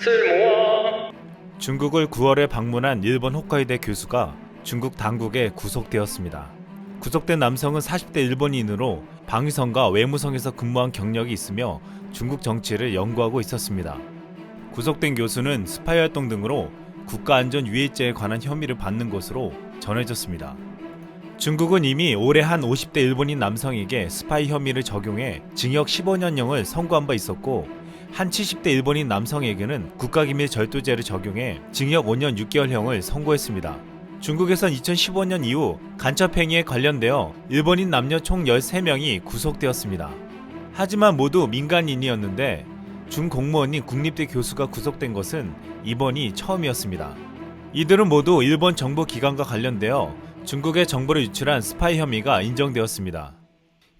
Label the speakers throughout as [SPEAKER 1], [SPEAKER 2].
[SPEAKER 1] 쓸모아.
[SPEAKER 2] 중국을 9월에 방문한 일본 홋카이도 교수가 중국 당국에 구속되었습니다. 구속된 남성은 40대 일본인으로 방위성과 외무성에서 근무한 경력이 있으며 중국 정치를 연구하고 있었습니다. 구속된 교수는 스파이 활동 등으로 국가안전위해죄에 관한 혐의를 받는 것으로 전해졌습니다. 중국은 이미 올해 한 50대 일본인 남성에게 스파이 혐의를 적용해 징역 15년형을 선고한 바 있었고, 한 70대 일본인 남성에게는 국가기밀 절도죄를 적용해 징역 5년 6개월형을 선고했습니다. 중국에선 2015년 이후 간첩행위에 관련되어 일본인 남녀 총 13명이 구속되었습니다. 하지만 모두 민간인이었는데 중공무원인 국립대 교수가 구속된 것은 이번이 처음이었습니다. 이들은 모두 일본 정보 기관과 관련되어 중국의 정보를 유출한 스파이 혐의가 인정되었습니다.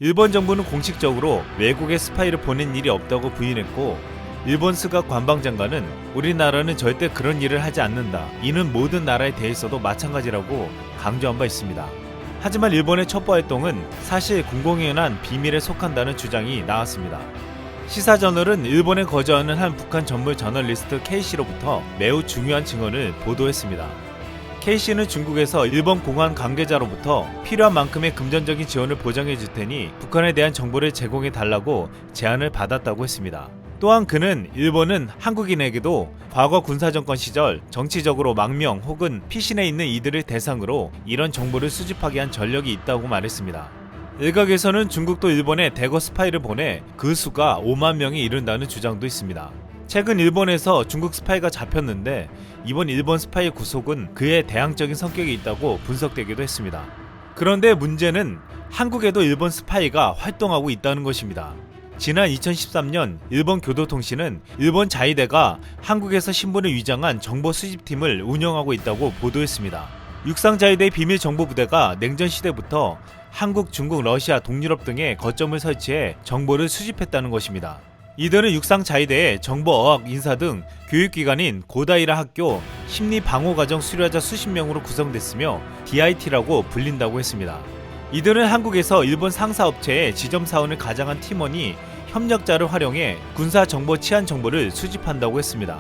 [SPEAKER 2] 일본 정부는 공식적으로 외국에 스파이를 보낸 일이 없다고 부인했고, 일본 스가 관방장관은 우리나라는 절대 그런 일을 하지 않는다, 이는 모든 나라에 대해서도 마찬가지라고 강조한 바 있습니다. 하지만 일본의 첩보활동은 사실 공공연한 비밀에 속한다는 주장이 나왔습니다. 시사저널은 일본에 거주하는 한 북한 전문 저널리스트 K씨로부터 매우 중요한 증언을 보도했습니다. K씨는 중국에서 일본 공안 관계자로부터 필요한 만큼의 금전적인 지원을 보장해 줄 테니 북한에 대한 정보를 제공해 달라고 제안을 받았다고 했습니다. 또한 그는 일본은 한국인에게도 과거 군사정권 시절 정치적으로 망명 혹은 피신해 있는 이들을 대상으로 이런 정보를 수집하게 한 전력이 있다고 말했습니다. 일각에서는 중국도 일본에 대거 스파이를 보내 그 수가 5만 명에 이른다는 주장도 있습니다. 최근 일본에서 중국 스파이가 잡혔는데 이번 일본 스파이 구속은 그의 대항적인 성격이 있다고 분석되기도 했습니다. 그런데 문제는 한국에도 일본 스파이가 활동하고 있다는 것입니다. 지난 2013년 일본 교도통신은 일본 자위대가 한국에서 신분을 위장한 정보 수집팀을 운영하고 있다고 보도했습니다. 육상자위대 비밀정보부대가 냉전시대부터 한국, 중국, 러시아, 동유럽 등에 거점을 설치해 정보를 수집했다는 것입니다. 이들은 육상자위대의 정보어학 인사 등 교육기관인 고다이라 학교 심리방어과정 수료자 수십 명으로 구성됐으며 DIT라고 불린다고 했습니다. 이들은 한국에서 일본 상사업체의 지점사원을 가장한 팀원이 협력자를 활용해 군사정보 치안 정보를 수집한다고 했습니다.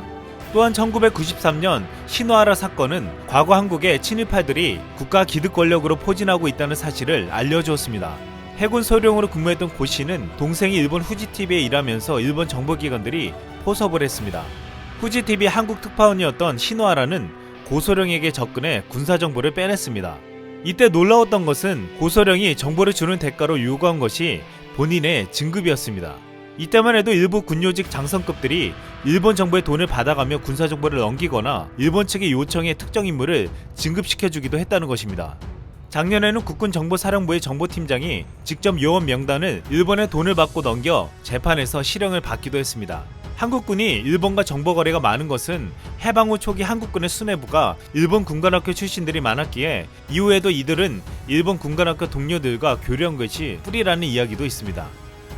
[SPEAKER 2] 또한 1993년 시노하라 사건은 과거 한국의 친일파들이 국가 기득 권력으로 포진하고 있다는 사실을 알려주었습니다. 해군 소령으로 근무했던 고 씨는 동생이 일본 후지TV에 일하면서 일본 정보기관들이 포섭을 했습니다. 후지TV 한국 특파원이었던 시노하라는 고소령에게 접근해 군사정보를 빼냈습니다. 이때 놀라웠던 것은 고소령이 정보를 주는 대가로 요구한 것이 본인의 진급이었습니다. 이때만 해도 일부 군요직 장성급들이 일본 정부의 돈을 받아가며 군사정보를 넘기거나 일본 측의 요청에 특정 인물을 진급시켜주기도 했다는 것입니다. 작년에는 국군정보사령부의 정보팀장이 직접 요원 명단을 일본의 돈을 받고 넘겨 재판에서 실형을 받기도 했습니다. 한국군이 일본과 정보거래가 많은 것은 해방 후 초기 한국군의 수뇌부가 일본 군관학교 출신들이 많았기에 이후에도 이들은 일본 군관학교 동료들과 교류한 것이 뿌리라는 이야기도 있습니다.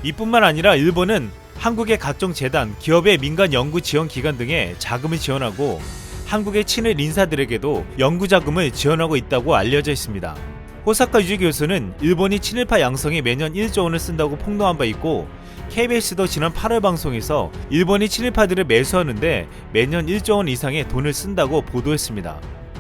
[SPEAKER 2] 이뿐만 아니라 일본은 한국의 각종 재단, 기업의 민간 연구 지원 기관 등에 자금을 지원하고 한국의 친일 인사들에게도 연구 자금을 지원하고 있다고 알려져 있습니다. 호사카 유지 교수는 일본이 친일파 양성에 매년 1조 원을 쓴다고 폭로한 바 있고, KBS도 지난 8월 방송에서 일본이 친일파들을 매수하는데 매년 1조 원 이상의 돈을 쓴다고 보도했습니다.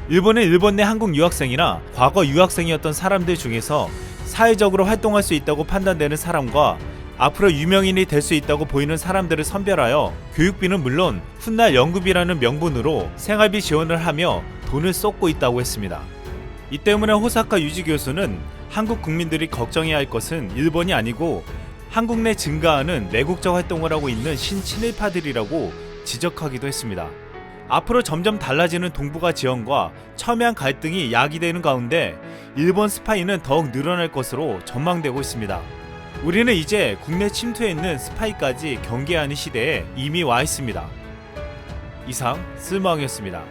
[SPEAKER 2] 일본은 일본 내 한국 유학생이나 과거 유학생이었던 사람들 중에서 사회적으로 활동할 수 있다고 판단되는 사람과 앞으로 유명인이 될 수 있다고 보이는 사람들을 선별하여 교육비는 물론 훗날 연구비라는 명분으로 생활비 지원을 하며 돈을 쏟고 있다고 했습니다. 이 때문에 호사카 유지 교수는 한국 국민들이 걱정해야 할 것은 일본이 아니고 한국 내 증가하는 내국적 활동을 하고 있는 신친일파들이라고 지적하기도 했습니다. 앞으로 점점 달라지는 동북아 지원과 첨예한 갈등이 야기되는 가운데 일본 스파이는 더욱 늘어날 것으로 전망되고 있습니다. 우리는 이제 국내 침투해 있는 스파이까지 경계하는 시대에 이미 와 있습니다. 이상 쓸모왕이었습니다.